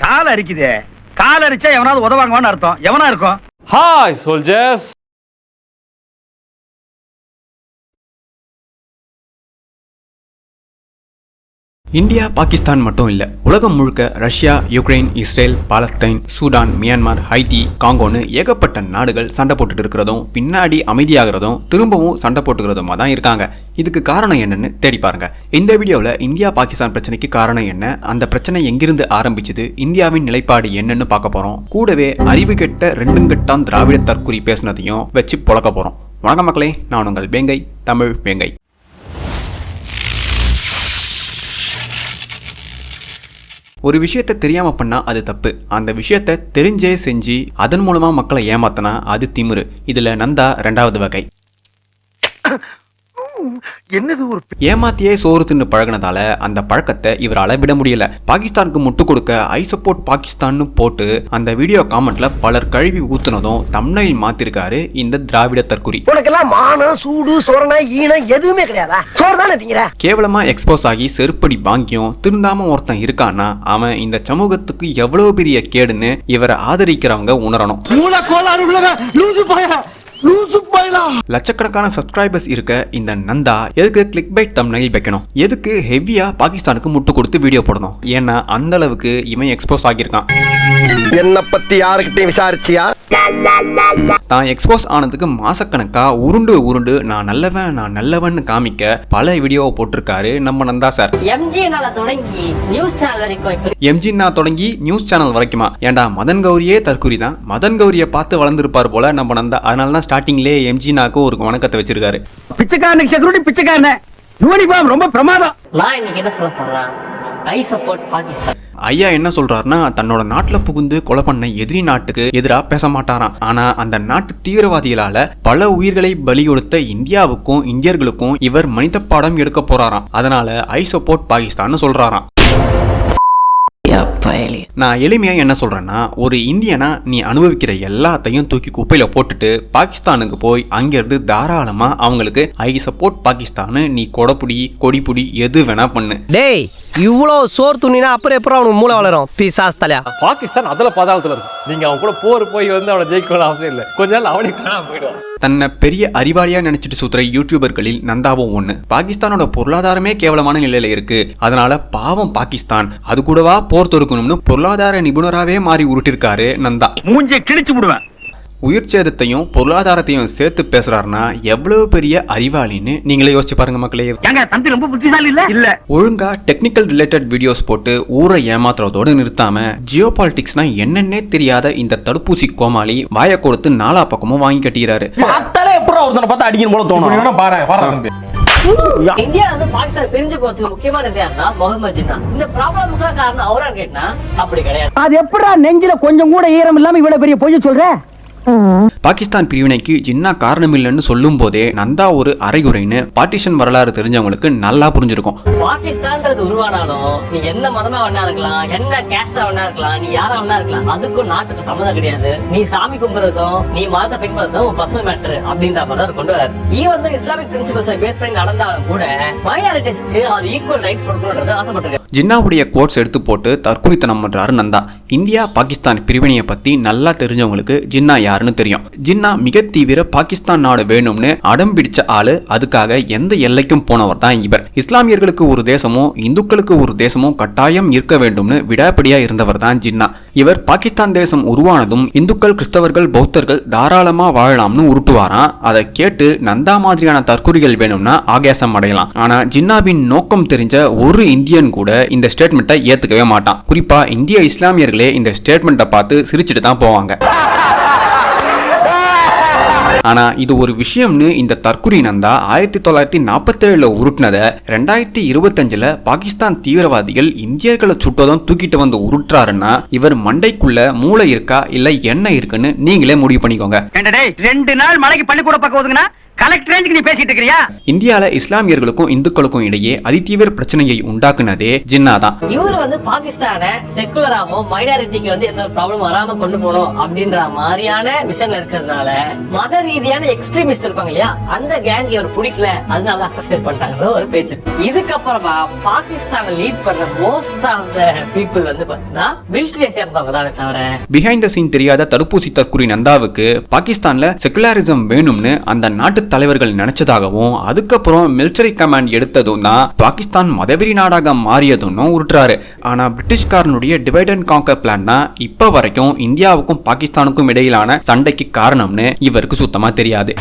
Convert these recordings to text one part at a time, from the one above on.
கால் அரிக்குதே. கால் அரிச்சா எவனாவது உதவாங்கன்னு அர்த்தம். எவனா இருக்கும்? Hi soldiers. இந்தியா பாகிஸ்தான் மட்டும் இல்ல, உலகம் முழுக்க Russia, Ukraine, Israel, Palestine, Sudan, Myanmar, Haiti, காங்கோன்னு ஏகப்பட்ட நாடுகள் சண்டை போட்டுட்டு இருக்கிறதும் பின்னாடி அமைதியாகிறதும் திரும்பவும் சண்டை போட்டுக்கிறதுமா தான் இருக்காங்க. இதுக்கு காரணம் என்னன்னு தேடி பாருங்க. இந்த வீடியோவில் இந்தியா பாகிஸ்தான் பிரச்சனைக்கு காரணம் என்ன, அந்த பிரச்சனை எங்கிருந்து ஆரம்பிச்சது, இந்தியாவின் நிலைப்பாடு என்னன்னு பார்க்க போறோம். கூடவே அறிவு கெட்ட ரெண்டுங்கட்டாம் திராவிட தற்குறி பேசினதையும் வச்சு பொழக்க போறோம். வணக்கம் மக்களே, நான் உங்கள் வேங்கை, தமிழ் வேங்கை. ஒரு விஷயத்தை தெரியாம பண்ணா அது தப்பு. அந்த விஷயத்தை தெரிஞ்சே செஞ்சு அதன் மூலமா மக்களை ஏமாத்தினா அது திமிரு. இதுல நந்தா 2வது வகை. என்னது ஒரு ஏமாத்தியே சோறு தின்னு பழகினதால அந்த பழக்கத்தை இவரால விட முடியல. பாகிஸ்தானுக்கு முட்டு கொடுக்க ஐ சப்போர்ட் பாகிஸ்தான் போட்டு அந்த வீடியோ காமெண்ட்ல பலர் கழுவி ஊத்துனதும் தம்ப்நெயில் மாத்திருக்காரு இந்த திராவிட தற்குறி. உனக்கெல்லாம் மானம், சூடு, சொரணை, ஈனம் எதுவுமே கிடையாதா? சோறு தானே திங்கிற? கேவலமா எக்ஸ்போஸ் ஆகி செருப்படி வாங்கியும் திருந்தாம ஒருத்தன் இருக்கான்னா அவன் இந்த சமூகத்துக்கு எவ்வளவு பெரிய கேடுன்னு இவரை ஆதரிக்கிறவங்க உணரணும். லட்சக்கணக்கான சப்ஸ்கிரைபர்ஸ் இருக்க இந்த நந்தா எதுக்கு கிளிக் பைட் தம்ப்நெயில் வைக்கணும்? எதுக்கு ஹெவியா பாகிஸ்தானுக்கு முட்டு கொடுத்து வீடியோ போடணும்? ஏன்னா அந்த அளவுக்கு இவன் எக்ஸ்போஸ் ஆகியிருக்கான். என்ன பத்தி யாருக்கிட்டையும் விசாரிச்சியா? தான் எக்ஸ்போஸ் ஆனதுக்கு மாசக்கணக்கா உருண்டு நான் நல்லவன் காமிக்க பல வீடியோவை போட்டிருக்காரு நம்ம நந்தா சார். எம்ஜினா தொடங்கி நியூஸ் சேனல் வரைக்குமா? ஏண்டா மதன் கௌரியே தற்குறி தான். மதன் கௌரியை பார்த்து வளர்ந்துருப்பார் போல நம்ம நந்தா. அதனால தான் ஸ்டார்டிங்லேயே எம்ஜினாக்கு ஒரு வணக்கத்தை வச்சிருக்காரு. பிச்சைக்காரனுக்கு செக்யூரிட்டி பிச்சைக்காரன். யூனிஃபார்ம் ரொம்ப பிரமாதம். நான் இன்னைக்கு என்ன சொல்ல போறேன், ஐ சப்போர்ட் பாகிஸ்தான். ஐயா என்ன சொல்றாருன்னா, தன்னோட நாட்டுல புகுந்து கொலை பண்ண எதிரி நாட்டுக்கு எதிராக பேச மாட்டாராம். ஆனா அந்த நாட்டு தீவிரவாதிகளால பல உயிர்களை பலி கொடுத்த இந்தியாவுக்கும் இந்தியர்களுக்கும் இவர் மனித பாடம் எடுக்க போறாராம். அதனால ஐ சப்போர்ட் பாகிஸ்தான் சொல்றாராம். நான் எளிமையா என்ன சொல்றேன்னா, ஒரு இந்தியனா நீ அனுபவிக்கிற எல்லாத்தையும் தூக்கி குப்பையில போட்டுட்டு பாகிஸ்தானுக்கு போய் அங்கிருந்து தாராளமா அவங்களுக்கு ஐ சப்போர்ட் பாகிஸ்தான் நீ கொடிப்புடி எது வேணா பண்ணு. டேய், இவ்வளவு சோறு துணினா அப்புறம் எப்பறம் அவனுக்கு மூளை வளரும்? பிசாஸ்தலையா. பாகிஸ்தான் அதுல பாதாளத்துல இருக்கு. நீங்க அவன் கூட போய் அவனை ஜெயிக்க அவசியம் இல்லை. கொஞ்ச நாள் அவனே காணாம போயிடுவான். தன்னை பெரிய அறிவாளியா நினைச்சிட்டு சுத்துற யூடியூபர்களில் நந்தாவும் ஒண்ணு. பாகிஸ்தானோட பொருளாதாரமே கேவலமான நிலையில இருக்கு. அதனால பாவம் பாகிஸ்தான் அது கூடவா போர் தொடுக்கணும்னு பொருளாதார நிபுணராகவே மாறி உருட்டிருக்காரு நந்தா. மூஞ்சியை கிழிச்சு விடுவேன். உயிர் சேதத்தையும் பொருளாதாரத்தையும் சேர்த்து பேசுறாருன்னா எவ்வளவு பெரிய அறிவாளின்னு நீங்களே யோசிச்சு பாருங்க மக்களே. தம்பி ரொம்ப புத்திசாலி இல்ல. ஒழுங்கா டெக்னிக்கல் ரிலேட்டட் வீடியோஸ் போட்டு ஊரை ஏமாத்துறதோடு நிறுத்தாம ஜியோ பாலிடிக்ஸ்னா என்னன்னே தெரியாத இந்த தடுப்பூசி கோமாளி வாயை கொடுத்து 4 பக்கமும் வாங்கி கட்டிக்கிறாரு. இந்தியா வந்து பாகிஸ்தான் பிரிஞ்சு போறதுக்கு முக்கியமான விஷயம் முகமது ஜின்னா. இந்த ப்ராப்ளமுக்கு காரணம் அவரா கேட்டா அப்படி கிடையாது. அது எப்படா நெஞ்சில கொஞ்சம் கூட ஈரம் இல்லாம இவ்வளவு பெரிய பொய் சொல்ற? பாகிஸ்தான் பிரிவினைக்கு ஜின்னா காரணம் இல்லைன்னு சொல்லும் போதே நந்தா ஒரு அரைகுறைன்னு பார்ட்டிஷன் வரலாறு தெரிஞ்சவங்களுக்கு நல்லா புரிஞ்சிருக்கும். பாகிஸ்தான்றது உருவானாலும் நீ என்ன மதமா வேணா இருக்கலாம், என்ன கேஸ்டா வேணா இருக்கலாம், நீ யாரா வேணா இருக்கலாம், அதுக்கும் நாட்டுக்கு சம்மதம் கிடையாது. நீ சாமி கும்பிடுறதும் நீ மதத்தை பின்பற்றதும் பர்சனல் மேட்டர் அப்படின்ற மாதிரி கொண்டு வராது. ஈவன் இஸ்லாமிக் பிரின்சிபல்ஸை பேஸ் பண்ணி நடந்தாலும் கூட மைனாரிட்டிஸ்க்கு அது ஈக்குவல் ரைட்ஸ் கொடுக்கணும்ன்றது ஆசைப்பட்டிருக்காரு. ஜின்னாவுடைய கோட்ஸ் எடுத்து போட்டு தற்குறித்தனம் பண்றாரு நந்தா. இந்தியா பாகிஸ்தான் பிரிவினையை பத்தி நல்லா தெரிஞ்சவங்களுக்கு ஜின்னா யாருன்னு தெரியும். ஜின்னா மிக தீவிர பாகிஸ்தான் நாடு வேணும்னு அடம் பிடிச்ச ஆளு. அதுக்காக எந்த எல்லைக்கும் போனவர் தான் இவர். இஸ்லாமியர்களுக்கு ஒரு தேசமும் இந்துக்களுக்கு ஒரு தேசமும் கட்டாயம் இருக்க வேண்டும்னு விடாப்பிடியா இருந்தவர் தான் ஜின்னா. இவர் பாகிஸ்தான் தேசம் உருவானதும் இந்துக்கள், கிறிஸ்தவர்கள், பௌத்தர்கள் தாராளமா வாழலாம்னு உருட்டுவாராம். அதை கேட்டு நந்தா மாதிரியான தற்குறிகள் வேணும்னா ஆகாசம் அடையலாம். ஆனா ஜின்னாவின் நோக்கம் தெரிஞ்ச ஒரு இந்தியன் கூட இந்த ஸ்டேட்மெண்ட்டை ஏத்துக்கவே மாட்டான். குறிப்பா இந்திய இஸ்லாமியர்களே இந்த ஸ்டேட்மெண்ட்டை பார்த்து சிரிச்சுட்டு தான் போவாங்க. ஆனா இது ஒரு விஷயம்னு இந்த தற்குறி நந்தா 1947 உருட்டினதை 2025 பாகிஸ்தான் தீவிரவாதிகள் இந்தியர்களை சுட்டதும் தூக்கிட்டு வந்து உருட்டுறாருன்னா இவர் மண்டைக்குள்ள மூளை இருக்கா இல்ல என்ன இருக்குன்னு நீங்களே முடிவு பண்ணிக்கோங்க. 2 நாள் மலைக்கு பள்ளிக்கூட பக்கம் ஒதுங்கினா கலெக்டர் ரேஞ்சுக்கு நீ பேசிட்டு இருக்கறியா? இந்தியால இஸ்லாமியர்களுக்கும் இந்துக்களுக்கும் இடையே அதிதீவிர பிரச்சனையை உண்டாக்குனதே ஜின்னா தான். இவரு பாகிஸ்தானை செக்குலராமோ மைனாரிட்டிக்கு எந்த ப்ராப்ளம் வராம கொண்டு போகணும் அப்படின்ற மாதிரியான விஷயம் இருக்கிறதுனால மத ரீதியான எக்ஸ்ட்ரீமிஸ்ட் இருப்பாங்க இல்லையா, அந்த கேங் இவர் பிடிக்கல, அதனால அசோசியேட் பண்ணிட்டாங்க ஒரு பேச்சு. இதுக்கப்புறமா பாகிஸ்தானை லீட் பண்ற மோஸ்ட் ஆஃப் த பீப்புள் பாத்தீங்கன்னா மிலிட்டரியை சேர்ந்தவங்க தான் தவிர பிஹைண்ட் த சீன் தெரியாத தடுப்பூசி தற்குறி நந்தாவுக்கு பாகிஸ்தான்ல செகுலரிசம் வேணும்னு அந்த நாட்டு தலைவர்கள் நினைச்சதாகவும் அதுக்கப்புறம் மிலிட்டரி கமாண்ட் எடுத்ததும் தான் பாகிஸ்தான் மதவெறி நாடாக மாறியதுன்னு உருட்டுறாரு. ஆனா பிரிட்டிஷ்காரனுடைய டிவைட் அண்ட் காங்கர் பிளான் தான் இப்ப வரைக்கும் இந்தியாவுக்கும் பாகிஸ்தானுக்கும் இடையிலான சண்டைக்கு காரணம்னு இவருக்கு சுத்தமா தெரியாது.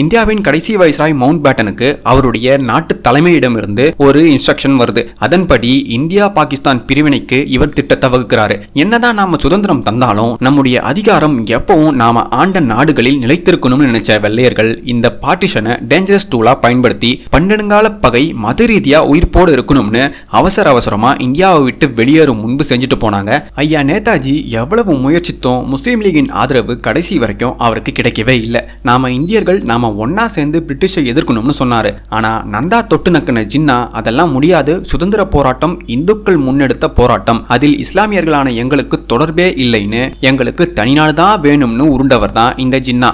இந்தியாவின் கடைசி வைஸ்ராய் மவுண்ட் பேட்டனுக்கு அவருடைய நாட்டு தலைமையிடமிருந்து ஒரு இன்ஸ்ட்ரக்ஷன் வருது. அதன்படி இந்தியா பாகிஸ்தான் பிரிவினைக்கு இவர் திட்டத்தை வகுக்கிறாரு. என்னதான் நாம சுதந்திரம் தந்தாலும் நம்முடைய அதிகாரம் எப்பவும் நாம ஆண்ட நாடுகளில் நிலைத்திருக்கணும்னு நினைச்ச வெள்ளையர்கள் இந்த பார்ட்டிஷனை டேஞ்சரஸ் டூலா பயன்படுத்தி பன்னெடுங்கால பகை மத ரீதியா உயிர்ப்போடு இருக்கணும்னு அவசரமா இந்தியாவை விட்டு வெளியேறும் முன்பு செஞ்சுட்டு போனாங்க. ஐயா நேதாஜி எவ்வளவு முயற்சித்தோம் முஸ்லீம் லீகின் ஆதரவு கடைசி வரைக்கும் அவருக்கு கிடைக்கவே இல்லை. நாம இந்தியர்கள் நாம ஒன்னா சேர்ந்து பிரிட்டிஷை எதிர்க்கணும்னு சொன்னாரு. ஆனா நந்தா தொட்டு நக்கின ஜின்னா அதெல்லாம் முடியாது, சுதந்திர போராட்டம் இந்துக்கள் முன்னெடுத்த போராட்டம், அதில் இஸ்லாமியர்களான எங்களுக்கு தொடர்பே இல்லைன்னு எங்களுக்கு தனிநாடு தான் வேணும்னு உருண்டவர் தான் இந்த ஜின்னா.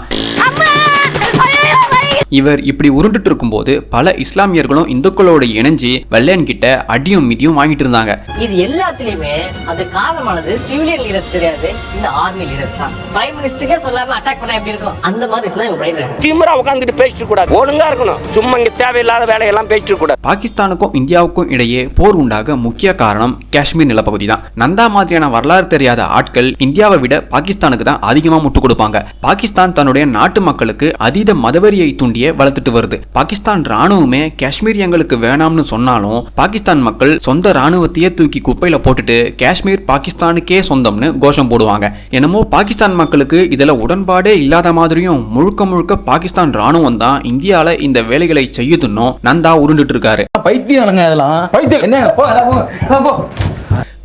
இவர் இப்படி உருண்டுட்டு இருக்கும்போது பல இஸ்லாமியர்களும் இந்துக்களோட இணைஞ்சு வெள்ளையன் கிட்ட அடியும் மிதியும் வாங்கிட்டு இருந்தாங்க. இது எல்லாத்துலயுமே அது காரணமானது சிவிலியன் லீடர்ஸ் கிடையாது, இந்த ஆர்மி லீடர்ஸ் தான். பிரைம் மினிஸ்டருக்கே சொல்லாம அட்டாக் பண்ண எப்படி இருக்கும், அந்த மாதிரி திமிரா உட்கார்ந்துட்டு பேசிட்டு கூடாது, ஒழுங்கா இருக்கணும், சும்மா இங்க தேவையில்லாத வேலையெல்லாம் பேசிட்டு கூடாது. பாகிஸ்தானுக்கும் இந்தியாவுக்கும் இடையே போர் உண்டாக முக்கிய காரணம் காஷ்மீர் நிலப்பகுதி தான். நந்தா மாதிரியான வரலாறு தெரியாத ஆட்கள் இந்தியாவை விட பாகிஸ்தானுக்கு தான் அதிகமா முட்டு கொடுப்பாங்க. பாகிஸ்தான் தன்னுடைய நாட்டு மக்களுக்கு அதீத மதவெறியை தூண்டி வளர்த்துட்டு வருது. பாகிஸ்தான் ராணுவமே காஷ்மீர் எங்களுக்கு வேணாம்னு சொன்னாலும் பாகிஸ்தான் மக்கள் சொந்த ராணுவத்தையே தூக்கி குப்பையில போட்டுட்டு காஷ்மீர் பாகிஸ்தானுக்கே சொந்தம்னு கோஷம் போடுவாங்க. என்னமோ பாகிஸ்தான் மக்களுக்கு இதுல உடன்பாடே இல்லாத மாதிரியும் முழுக்க முழுக்க பாகிஸ்தான் ராணுவம் தான் இந்தியால இந்த வேலைகளை செய்யுதுன்னு நந்தா உருண்டுட்டு இருக்காரு.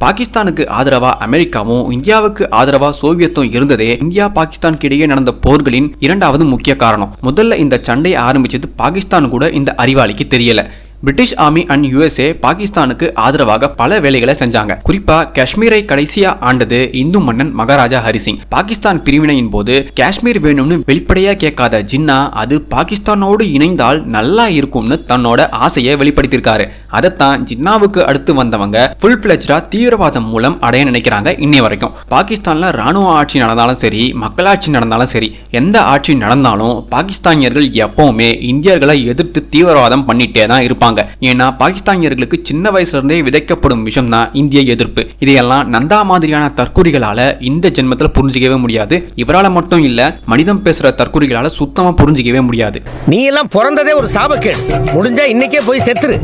பாகிஸ்தானுக்கு ஆதரவா அமெரிக்காவும் இந்தியாவுக்கு ஆதரவா சோவியத்தும் இருந்ததே இந்தியா பாகிஸ்தானுக்கு இடையே நடந்த போர்களின் இரண்டாவது முக்கிய காரணம். முதல்ல இந்த சண்டையை ஆரம்பிச்சது பாகிஸ்தான் கூட இந்த அறிவாளிக்கு தெரியல. பிரிட்டிஷ் ஆர்மி அண்ட் யுஎஸ்ஏ பாகிஸ்தானுக்கு ஆதரவாக பல வேலைகளை செஞ்சாங்க. குறிப்பா காஷ்மீரை கடைசியா ஆண்டது இந்து மன்னன் மகாராஜா ஹரிசிங். பாகிஸ்தான் பிரிவினையின் போது காஷ்மீர் வேணும்னு வெளிப்படையா கேட்காத ஜின்னா அது பாகிஸ்தானோடு இணைந்தால் நல்லா இருக்கும்னு தன்னோட ஆசையை வெளிப்படுத்தியிருக்காரு. அதைத்தான் ஜின்னாவுக்கு அடுத்து வந்தவங்க ஃபுல் ஃபிளெஜ்டா தீவிரவாதம் மூலம் அடைய நினைக்கிறாங்க. இன்னை வரைக்கும் பாகிஸ்தான்ல ராணுவ ஆட்சி நடந்தாலும் சரி, மக்களாட்சி நடந்தாலும் சரி, எந்த ஆட்சி நடந்தாலும் பாகிஸ்தானியர்கள் எப்பவுமே இந்தியர்களை எதிர்த்து தீவிரவாதம் பண்ணிட்டே தான் இருப்பாங்க. ஏன்னா பாகிஸ்தானியர்களுக்கு சின்ன வயசுல இருந்தே விதைக்கப்படும் விஷயம் தான் இந்திய எதிர்ப்பு. இதையெல்லாம் நந்தா மாதிரியான தற்கூரிகளால இந்த ஜென்மத்துல புரிஞ்சிக்கவே முடியாது. இவரால மட்டும் இல்ல, மனிதம் பேசுற தற்கூரிகளால சுத்தமா புரிஞ்சிக்கவே முடியாது. நீ எல்லாம் பிறந்ததே ஒரு சாபக்கேடு, முடிஞ்சா இன்னைக்கே போய் செத்துரு.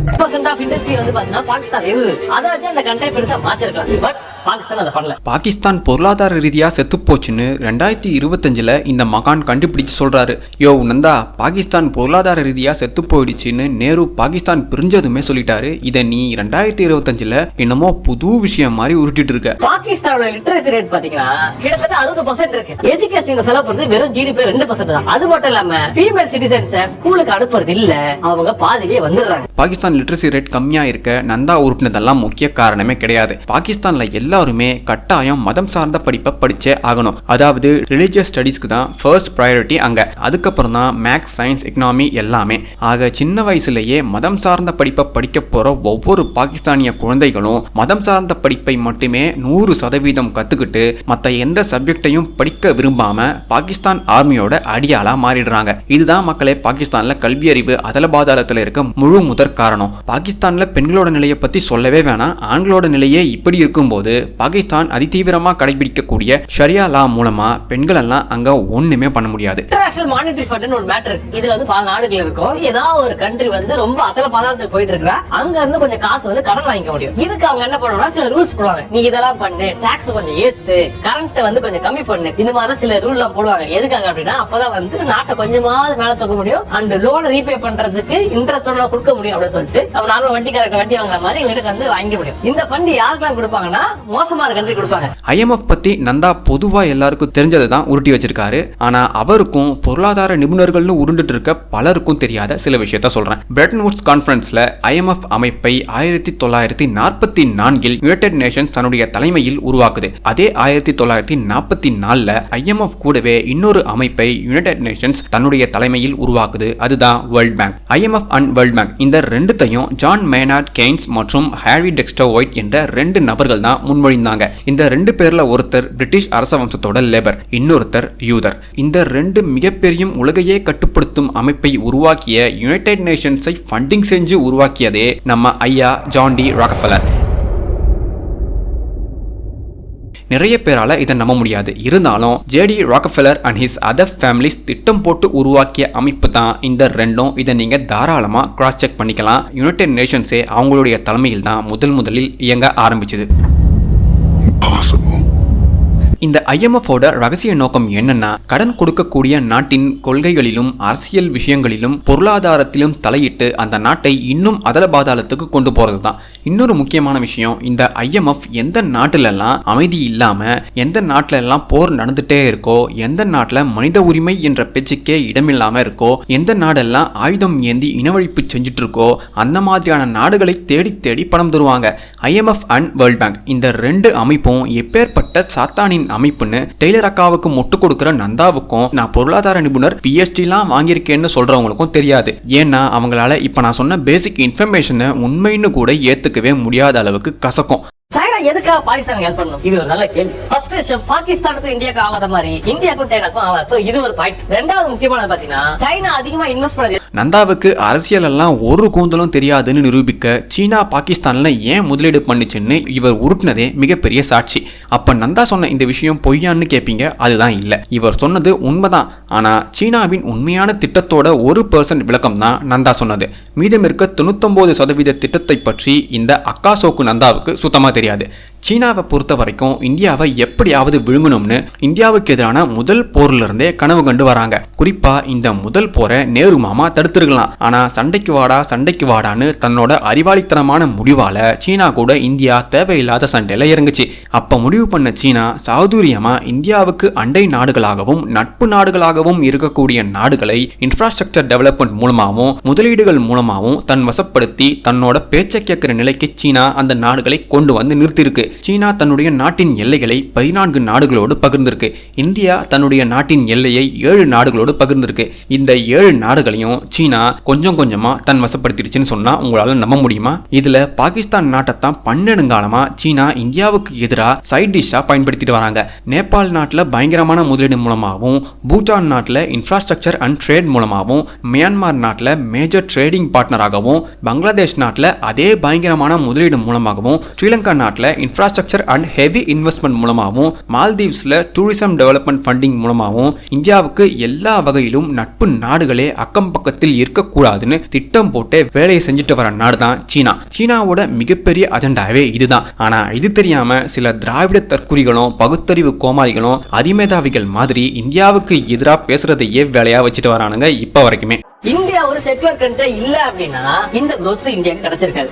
இண்டஸ்ட்ரி பாத்தீங்கன்னா பாகிஸ்தான் இருந்தது, அதை வச்சு அந்த கண்ட்ரி பெருசா மாத்திருக்கலாம். பட் பாகிஸ்தான் அதை பண்ணல. பாகிஸ்தான் பொருளாதார ரீதியா செத்து போச்சுன்னு 2025 இந்த மகான் கண்டுபிடிச்சு சொல்றாரு. யோ நந்தா, பாகிஸ்தான் பொருளாதார ரீதியா செத்து போயிடுச்சுன்னு நேரு பாகிஸ்தான் பிரிஞ்சதுமே சொல்லிட்டாரு. இதை நீ 2025 என்னமோ புது விஷயம் மாதிரி உருட்டிட்டு இருக்க. பாகிஸ்தானோட லிட்டரசி ரேட் பாத்தீங்கன்னா கிட்டத்தட்ட 60% இருக்கு. எஜுகேஷன் செலவு பண்றது வெறும் ஜிடிபி 2% தான். அது மட்டும் இல்லாம ஃபீமேல் சிட்டிசன்ஸ் ஸ்கூலுக்கு அனுப்புறது இல்ல, அவங்க பாதியிலே வந்துடுறாங்க. பாகிஸ்தான் லிட்டரசி ரேட் கம்மியா இருக்க நந்தா உருட்டினதெல்லாம் முக்கிய காரணமே கிடையாது. பாகிஸ்தான்ல எல்லாருமே கட்டாயம் மதம் சார்ந்த படிப்பை படிச்சே ஆகணும். அதாவது ரிலிஜியஸ் ஸ்டடீஸ்க்கு தான் ஃபர்ஸ்ட் ப்ரையாரிட்டி அங்க. அதுக்கப்புறம் தான் மேக்ஸ், சயின்ஸ், எக்கனாமி எல்லாமே. ஆக சின்ன வயசுலயே மதம் சார்ந்த படிப்பை படிக்க போற ஒவ்வொரு பாகிஸ்தானிய குழந்தைகளும் மதம் சார்ந்த படிப்பை மட்டுமே 100% கத்துக்கிட்டு மற்ற எந்த சப்ஜெக்டையும் படிக்க விரும்பாம பாகிஸ்தான் ஆர்மியோட அடியாளா மாறிடுறாங்க. இதுதான் மக்களே பாகிஸ்தான்ல கல்வி அறிவு அதலபாதாளத்துல இருக்க முழு முதற் காரணம். பாகிஸ்தான்ல பெண்களோட நிலையை பத்தி சொல்லவே வேணாம். ஆண்களோட நிலையே இப்படி இருக்கும்போது பாகிஸ்தான் அதிதீவிரமா கடைபிடிக்கக்கூடிய ஷரியா லா மூலமா பெண்கள் எல்லாம் அங்க ஒண்ணுமே பண்ண முடியாது. இன்டர்நேஷனல் மானிட்டரி ஃபண்ட் ஒரு மேட்டர். இதுல பல நாடுகள் இருக்கும். ஏதாவது ஒரு கண்ட்ரி ரொம்ப பாதாளத்துக்கு போயிட்டு இருக்கா, அங்க இருந்து கொஞ்சம் காசு வந்து கடன் வாங்கிக்க முடியும். இதுக்கு அவங்க என்ன பண்ணுவாங்கன்னா சில ரூல்ஸ் போடுவாங்க. நீ இதெல்லாம் பண்ணு, டாக்ஸ் கொஞ்சம் ஏத்து, கரண்ட் வந்து கொஞ்சம் கம்மி பண்ணு, இந்த மாதிரி சில ரூல் எல்லாம் போடுவாங்க. எதுக்காக அப்படின்னா அப்பதான் வந்து நாட்டை கொஞ்சமாவது மேல தூக்க முடியும், அண்ட் லோன் ரீபே பண்றதுக்கு இன்ட்ரெஸ்ட் கொடுக்க முடியும் அப்படின்னு சொல்லிட்டு நம்ம நார்மல் வண்டிக்காரங்க வண்டி வாங்குற மாதிரி இவங்களுக்கு வந்து வாங்க முடியும். இந்த ஃபண்ட் யாருக்கெல்லாம் கொடுப்பாங்கன்னா மோசமான கண்ட்ரி கொடுப்பாங்க. IMF பத்தி நந்தா பொதுவா எல்லாருக்கும் தெரிஞ்சதை தான் உருட்டி வச்சிருக்காரு. ஆனா அவருக்கும் பொருளாதார நிபுணர்கள்னு உருண்டுட்டு இருக்க பலருக்கும் தெரியாத சில விஷயத்த சொல்றேன். பிரெட்டன் வுட்ஸ் கான்ஃபரன்ஸ்ல IMF அமைப்பை 1944 யுனைடெட் நேஷன்ஸ் தன்னுடைய தலைமையில் உருவாக்குது. அதே 1944 IMF கூடவே இன்னொரு அமைப்பை யுனைடெட் நேஷன்ஸ் தன்னுடைய தலைமையில் உருவாக்குது. அதுதான் world bank. IMF and world bank இந்த ரெண்டுத்தையும் ஜான் மேனார்ட் கெய்ன்ஸ் மற்றும் ஹாரி டெக்ஸ்டர் ஒயிட் என்ற 2 நபர்கள் தான் முன்மொழிந்தாங்க. இந்த 2 பேர்ல ஒருத்தர் பிரிட்டிஷ் அரச வம்சத்தோட லேபர், இன்னொருத்தர் யூதர். இந்த 2 மிகப்பெரிய உலகையே கட்டுப்படுத்தும் அமைப்பை உருவாக்கிய யுனைடெட் நேஷன்ஸை ஃபண்டிங் செஞ்சு உருவாக்கியதே நம்ம ஐயா ஜான் டி ராக்கஃபெல்லர். நிறைய பேரால இதை நம்ப முடியாது. இருந்தாலும் JD Rockefeller and his other families திட்டம் போட்டு உருவாக்கிய அமைப்பு தான் இந்த ரெண்டும். இதை நீங்க தாராளமா கிராஸ் செக் பண்ணிக்கலாம். யுனைடெட் நேஷன்ஸே அவங்களுடைய தலைமையில் தான் முதலில் இயங்க ஆரம்பிச்சது. இந்த IMF-ஓட ரகசிய நோக்கம் என்னன்னா, கடன் கொடுக்கக்கூடிய நாட்டின் கொள்கைகளிலும் அரசியல் விஷயங்களிலும் பொருளாதாரத்திலும் தலையிட்டு அந்த நாட்டை இன்னும் அதல பாதாளத்துக்கு கொண்டு போறது தான். இன்னொரு முக்கியமான விஷயம், இந்த IMF எந்த நாட்டிலெல்லாம் அமைதி இல்லாம, எந்த நாட்டில எல்லாம் போர் நடந்துட்டே இருக்கோ, எந்த நாட்டில் மனித உரிமை என்ற பேச்சுக்கே இடமில்லாம இருக்கோ, எந்த நாடெல்லாம் ஆயுதம் ஏந்தி இனவழிப்பு செஞ்சுட்டு இருக்கோ, அந்த மாதிரியான நாடுகளை தேடி தேடி பணம் தருவாங்க. IMF அண்ட் வேர்ல்ட் பேங்க் இந்த 2 அமைப்பும் எப்பேற்பட்ட சாத்தானின் அமைப்புன்னு டெய்லர் அக்காவுக்கு முட்டு கொடுக்கிற நந்தாவுக்கும், நான் பொருளாதார நிபுணர் PhD-லாம் வாங்கியிருக்கேன்னு சொல்றவங்களுக்கும் தெரியாது. ஏன்னா அவங்களால இப்ப நான் சொன்ன பேசிக் இன்ஃபர்மேஷனை உண்மைன்னு கூட ஏத்துக்கவே முடியாத அளவுக்கு கசக்கும். சைனா எதுக்காக பாகிஸ்தான் ஹெல்ப் பண்ணணும்? இது ஒரு நல்ல கேள்வி. ஃபர்ஸ்ட் விஷயம், பாகிஸ்தானுக்கும் இந்தியாவுக்கும் ஆகாத மாதிரி இந்தியாவுக்கும் சைனாக்கும் ஆகாது. சோ இது ஒரு பாயிண்ட். ரெண்டாவது முக்கியமானது பாத்தீங்கன்னா, சைனா அதிகமா இன்வெஸ்ட் பண்ணது. நந்தாவுக்கு அரசியல் எல்லாம் ஒரு கூந்தலும் தெரியாதுன்னு நிரூபிக்க சீனா பாகிஸ்தான்ல ஏன் முதலீடு பண்ணுச்சுன்னு இவர் உருட்டினதே மிகப்பெரிய சாட்சி. அப்ப நந்தா சொன்ன இந்த விஷயம் பொய்யான்னு கேட்பீங்க. அதுதான் இல்ல, இவர் சொன்னது உண்மைதான். ஆனா சீனாவின் உண்மையான திட்டத்தோட 1% விளக்கம் தான் நந்தா சொன்னது. மீதம் இருக்க 99% திட்டத்தை பற்றி இந்த அக்காசோக்கு நந்தாவுக்கு சுத்தமா தெரியாது. சீனாவை பொறுத்த வரைக்கும் இந்தியாவை எப்படியாவது விழுங்கணும்னு இந்தியாவுக்கு எதிரான முதல் போர்ல இருந்தே கனவு கண்டு வராங்க. குறிப்பா இந்த முதல் போரை நேரு மாமா தடுத்திருக்கலாம். ஆனா சண்டைக்கு வாடான்னு தன்னோட அறிவாளித்தனமான முடிவால சீனா கூட இந்தியா தேவையில்லாத சண்டையில இறங்குச்சு. அப்ப முடிவு பண்ண சீனா சாதுரியமா இந்தியாவுக்கு அண்டை நாடுகளாகவும் நட்பு நாடுகளாகவும் இருக்கக்கூடிய நாடுகளை இன்ஃப்ராஸ்ட்ரக்சர் டெவலப்மெண்ட் மூலமாகவும் முதலீடுகள் மூலமாகவும் தன் வசப்படுத்தி தன்னோட பேச்சை கேட்கிற நிலைக்கு சீனா அந்த நாடுகளை கொண்டு வந்து நிறுத்திருக்கு. சீனா தன்னுடைய நாட்டின் எல்லைகளை 14 நாடுகளோடு பகிர்ந்திருக்கு. இந்தியா தன்னுடைய நாட்டின் எல்லையை 7 நாடுகளோடு பகிர்ந்திருக்கு. இந்த 7 நாடுகளையும் சீனா கொஞ்சம் கொஞ்சமா தன் வசப்படுத்திடுச்சுன்னு சொன்னா உங்களால நம்ப முடியுமா? இதுல பாகிஸ்தான் நாட்டை தான் 12 காலமா சீனா இந்தியாவுக்கு எதிராக சைட் டிஷ்ஷா பயன்படுத்திட்டு வராங்க. நேபாள் நாட்டில் பயங்கரமான முதலீடு மூலமாகவும், பூட்டான் நாட்டில் இன்ஃப்ராஸ்ட்ரக்சர் அண்ட் ட்ரேட் மூலமாகவும், மியான்மர் நாட்டில் மேஜர் ட்ரேடிங் பார்ட்னராகவும், பங்களாதேஷ் நாட்டில் அதே பயங்கரமான முதலீடு மூலமாகவும், ஸ்ரீலங்கா நாட்டில் இன்ஃப்ராஸ்ட்ரக்சர் அண்ட் ஹெவி இன்வெஸ்ட்மெண்ட் மூலமாகவும், மால்தீவ்ஸ்ல டூரிசம் டெவலப்மெண்ட் ஃபண்டிங் மூலமாகவும் இந்தியாவுக்கு எல்லா வகையிலும் நட்பு நாடுகளே அக்கம் பக்கத்தில் இருக்கக்கூடாதுன்னு திட்டம் போட்டு வேலையை செஞ்சுட்டு வர நாடு தான் சீனா. சீனாவோட மிகப்பெரிய அஜெண்டாவே இதுதான். ஆனா இது தெரியாம சில திராவிட தற்குறிகளும் பகுத்தறிவு கோமாளிகளும் அதிமேதாவிகள் மாதிரி இந்தியாவுக்கு எதிராக பேசுறதையே வேலையா வச்சுட்டு வரானுங்க இப்ப வரைக்குமே. இந்தியா ஒரு செக்குலர் கண்ட்ரி இல்ல அப்படின்னா இந்த growth இந்தியாக்கு கிடைச்சிருக்காது.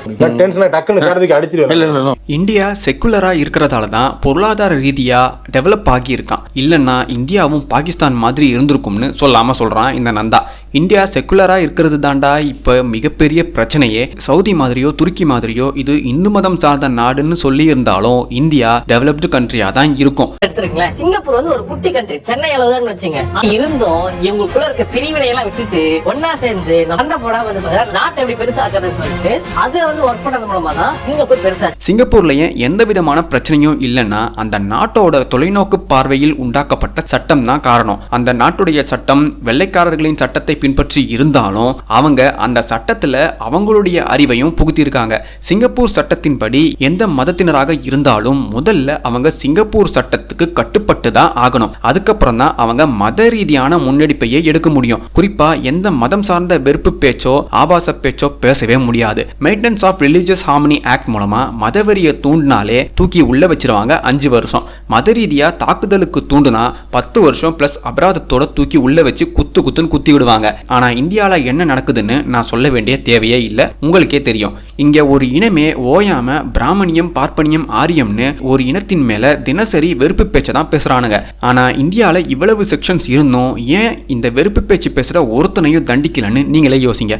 இந்தியா செக்குலரா இருக்கிறதால தான் பொருளாதார ரீதியா டெவலப் ஆகி இருக்கான். இல்லைன்னா இந்தியாவும் பாகிஸ்தான் மாதிரி இருந்திருக்கும்னு சொல்லாம சொல்றான் இந்த நந்தா. இந்தியா செக்குலரா இருக்கிறது தாண்டா இப்ப மிகப்பெரிய பிரச்சனையே. சவுதி மாதிரியோ துருக்கி மாதிரியோ இது இந்து மதம் சார்ந்த நாடுன்னு சொல்லி இருந்தாலும் இந்தியா டெவலப்டு கண்ட்ரியா தான் இருக்கும். எடுத்துருங்களேன், சிங்கப்பூர் வந்து ஒரு குட்டி கண்ட்ரி, சென்னை அளவுதான் வச்சுங்க. இருந்தும் இவங்களுக்குள்ள இருக்க பிரிவினை எல்லாம் விட்டுட்டு ஒன்னா சேர்ந்து சண்டை போடாம வந்து நாட்டை எப்படி பெருசாக்குறதுன்னு சொல்லிட்டு அது வந்து ஒர்க் பண்ணது மூலமா தான் சிங்கப்பூர் பெருசா. சிங்கப்பூர்லயே எந்த விதமான பிரச்சனையும் இல்லைன்னா அந்த நாட்டோட தொலைநோக்கு பார்வையில் உண்டாக்கப்பட்ட சட்டம் தான் காரணம். அந்த நாட்டுடைய சட்டம் வெள்ளைக்காரர்களின் சட்டத்தை பின்பற்றி இருந்தாலும் அவங்க அந்த சட்டத்துல அவங்களுடைய அறிவையும் புகுத்தியிருக்காங்க. சிங்கப்பூர் சட்டத்தின்படி எந்த மதத்தினராக இருந்தாலும் முதல்ல அவங்க சிங்கப்பூர் சட்டத்துக்கு கட்டுப்பட்டு தான் ஆகணும். அதுக்கப்புறம் தான் அவங்க மத ரீதியான முன்னெடுப்பையே எடுக்க முடியும். குறிப்பா எந்த மதம் சார்ந்த வெறுப்பு பேச்சோ ஆபாச பேச்சோ பேசவே முடியாது. Maintenance of religious harmony act மூலமா மதவெறியை தூண்டினாலே தூக்கி உள்ள வச்சிருவாங்க 5 வருஷம். மத ரீதியா தாக்குதலுக்கு தூண்டுனா 10 வருஷம் பிளஸ் அபராதத்தோட தூக்கி உள்ள வச்சு குத்துன்னு குத்தி விடுவாங்க. ஆனா இந்தியால என்ன நடக்குதுன்னு நான் சொல்ல வேண்டிய தேவையே இல்லை, உங்களுக்கே தெரியும். இங்க ஒரு இனமே ஓயாம பிராமணியம் பார்ப்பனியம் ஆரியம்னு ஒரு இனத்தின் மேல தினசரி வெறுப்பு பேச்சை தான் பேசுறானுங்க. ஆனா இந்தியால இவ்வளவு செக்ஷன்ஸ் இருந்தும் ஏன் இந்த வெறுப்பு பேச்சு பேசுற ஒருத்தனையும் தண்டிக்கலன்னு நீங்களே யோசிங்க.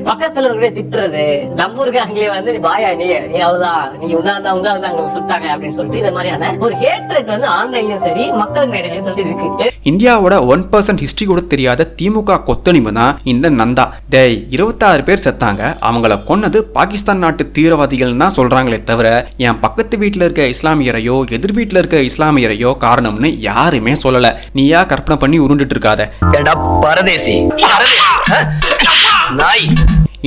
பக்கத்துல இருக்கிற திட்டுறது, நம்ம ஊருக்காங்களே வந்து நீ பாயா நீ அவ்வளவுதான், நீ உன்னாதான் உங்களாதான் சுட்டாங்க அப்படின்னு சொல்லிட்டு இந்த மாதிரியான ஒரு ஹேட்ரேட் வந்து ஆன்லைன்லயும் சரி மக்கள் மேடையிலயும் சொல்லிட்டு இருக்கு. இந்தியாவோட 1% ஹிஸ்டரி கூட தெரியாத திமுக கொத்தணிவு தான் இந்த நந்தா. 26 பேர் செத்தாங்க, அவங்கள கொன்னது பாகிஸ்தான் நாட்டு தீவிரவாதிகள் தான் சொல்றாங்களே தவிர என் பக்கத்து வீட்டுல இருக்க இஸ்லாமியரையோ எதிர் வீட்டுல இருக்க இஸ்லாமியரையோ காரணம்னு யாருமே சொல்லல. நீயா கற்பனை பண்ணி உருண்டுட்டு இருக்காத.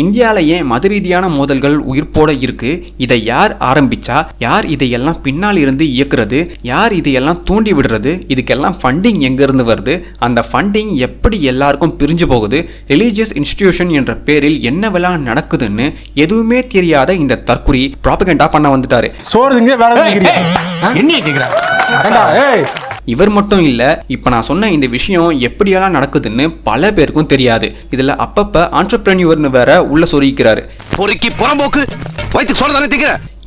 இந்தியாலேயே மத ரீதியான மோதல்கள் உயிர்ப்போட இருக்கு. இதை யார் ஆரம்பிச்சா, யார் இதையெல்லாம் பின்னால் இருந்து இயக்குறது, யார் இதையெல்லாம் தூண்டி விடுறது, இதுக்கெல்லாம் ஃபண்டிங் எங்க இருந்து வருது, அந்த ஃபண்டிங் எப்படி எல்லாருக்கும் பிரிஞ்சு போகுது, ரிலீஜியஸ் இன்ஸ்டிடியூஷன் என்ற பேரில் என்னவெல்லாம் நடக்குதுன்னு எதுவுமே தெரியாத இந்த தற்குறி ப்ராபகண்டா பண்ண வந்துட்டாரு. இவர் மட்டும் இல்ல, இப்ப நான் சொன்ன இந்த விஷயம் எப்படியெல்லாம் நடக்குதுன்னு பல பேருக்கும் தெரியாது. இதுல அப்பப்ப ஆண்டர்பிரனியூர்னு வேற உள்ள சொருகிறாரு.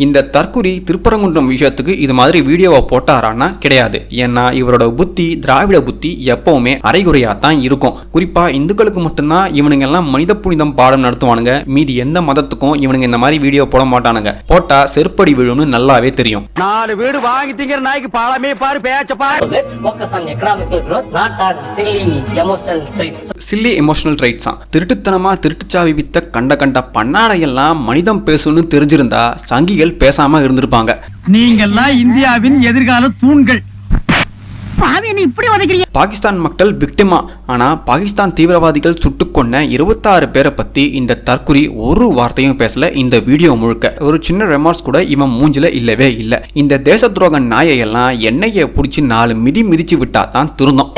இந்த தற்குறி திருப்பரங்குன்றம் விஷயத்துக்கு இது மாதிரி வீடியோவை போட்டாரான்னா கிடையாது. ஏன்னா இவரோட புத்தி திராவிட புத்தி எப்பவுமே அரைகுறையா தான் இருக்கும். குறிப்பா இந்துக்களுக்கு மட்டும்தான் இவனுங்க எல்லாம் மனித புனிதம் பாடம் நடத்துவானுங்க. மீதி எந்த மதத்துக்கும் இவனுங்க இந்த மாதிரி வீடியோ போட மாட்டானுங்க. போட்டா செருப்படி விழும்னு நல்லாவே தெரியும். 4 வீடு வாங்கி திங்கிற நாய்க்கு பாலமே பாரு பேச்ச பாரு. Let's focus on economical growth, not on silly emotional traits. Silly emotional ட்ரைட்ஸா. திருட்டுத்தனமா திருட்டுச்சாவி வித்த கண்ட பண்ணாடையெல்லாம் மனிதம் பேசுன்னு தெரிஞ்சிருந்தா சங்கிகள் பேசாம இருந்திருப்பாங்க. நீங்கெல்லாம் இந்தியாவின் எதிர்கால தூண்கள். பாகிஸ்தான் மக்கள் விக்டிமா. ஆனா பாகிஸ்தான் தீவிரவாதிகள் சுட்டுக் கொன்ன 26 பேரை பத்தி இந்த தற்குறி ஒரு வார்த்தையும் பேசல. இந்த வீடியோ முழுக்க ஒரு சின்ன ரெமார்க்ஸ் கூட இவன் மூஞ்சில இல்லவே இல்ல. இந்த தேச துரோக நாயெல்லாம் எண்ணெயை புடிச்சு 4 மிதிச்சு விட்டா தான் திருந்தோம்.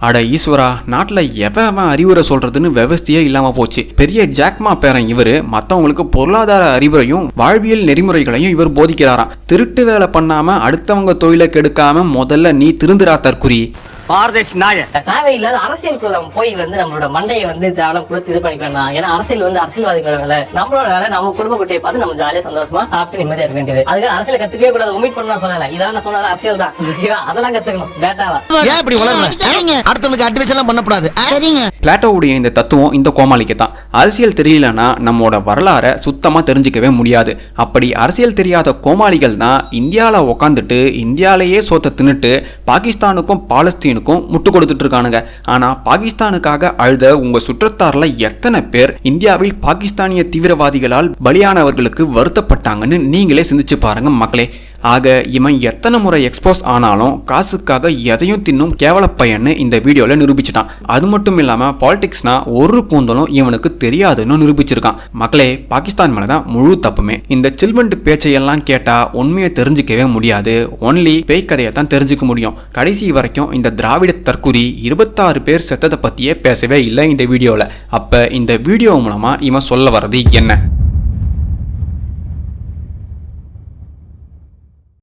அட ஈஸ்வரா, நாட்டுல எவன் அறிவுரை சொல்றதுன்னு விவஸ்தையே இல்லாம போச்சு. பெரிய ஜாக்மா பேரன் இவரு மத்தவங்களுக்கு பொருளாதார அறிவுரையும் வாழ்வியல் நெறிமுறைகளையும் இவர் போதிக்கிறாராம். திருட்டு வேலை பண்ணாம அடுத்தவங்க தொழிலை கெடுக்காம முதல்ல நீ திருந்துரா தற்குறி. தேவையில்லாத அரசியலுக்குள்ள போய் வந்து நம்மளோட மண்டையை வந்து தேவலாம் கொடுத்து இது பண்ணிக்கலாம். ஏன்னா அரசியல் வந்து அரசியல்வாதிகளோட வேலை, நம்மளோட வேலை நம்ம குடும்ப குட்டியை பார்த்து நம்ம ஜாலியா சந்தோஷமா சாப்பிட்டு நிம்மதியா இருக்க வேண்டியது. அதுக்கு அரசியல் கத்துக்கவே கூடாது, உமிட் பண்ண சொல்லல. இதெல்லாம் நான் சொன்னாலும் அரசியல் தான், அதெல்லாம் கத்துக்கணும். டேட்டாவா ஏன் இப்படி வளர்றீங்க? அடுத்தவங்களுக்கு அட்வைஸ் எல்லாம் பண்ணக்கூடாது. சரிங்க. பிளாட்டோவுடைய இந்த தத்துவம் இந்த கோமாளிக்கு தான். அரசியல் தெரியலன்னா நம்மோட வரலாறை சுத்தமா தெரிஞ்சுக்கவே முடியாது. அப்படி அரசியல் தெரியாத கோமாளிகள் தான் இந்தியால உக்காந்துட்டு இந்தியாலேயே சோத்த தின்னுட்டு பாகிஸ்தானுக்கும் பாலஸ்தீனுக்கும் முட்டு கொடுத்துட்டு இருக்கானுங்க. ஆனா பாகிஸ்தானுக்காக அழுத உங்க சுற்றத்தார்ல எத்தனை பேர் இந்தியாவில் பாகிஸ்தானிய தீவிரவாதிகளால் பலியானவர்களுக்கு வருத்தப்பட்டாங்கன்னு நீங்களே சிந்திச்சு பாருங்க மக்களே. ஆக இவன் எத்தனை முறை எக்ஸ்போஸ் ஆனாலும் காசுக்காக எதையும் தின்னும் கேவல பையன்னு இந்த வீடியோல நிரூபிச்சிட்டான். அது மட்டும் இல்லாம பாலிடிக்ஸ்னா ஒரு கூந்தலும் இவனுக்கு தெரியாதுன்னு நிரூபிச்சிருக்கான். மக்களே, பாகிஸ்தான் மேலதான் முழு தப்புமே. இந்த சில்வண்டு பேச்சையெல்லாம் கேட்டா உண்மையை தெரிஞ்சுக்கவே முடியாது. ஒன்லி பேய் கதையை தான் தெரிஞ்சுக்க முடியும். கடைசி வரைக்கும் இந்த திராவிட தற்குறி 26 பேர் செத்ததை பத்தியே பேசவே இல்லை இந்த வீடியோல. அப்ப இந்த வீடியோ மூலமா இவன் சொல்ல வர்றது என்ன?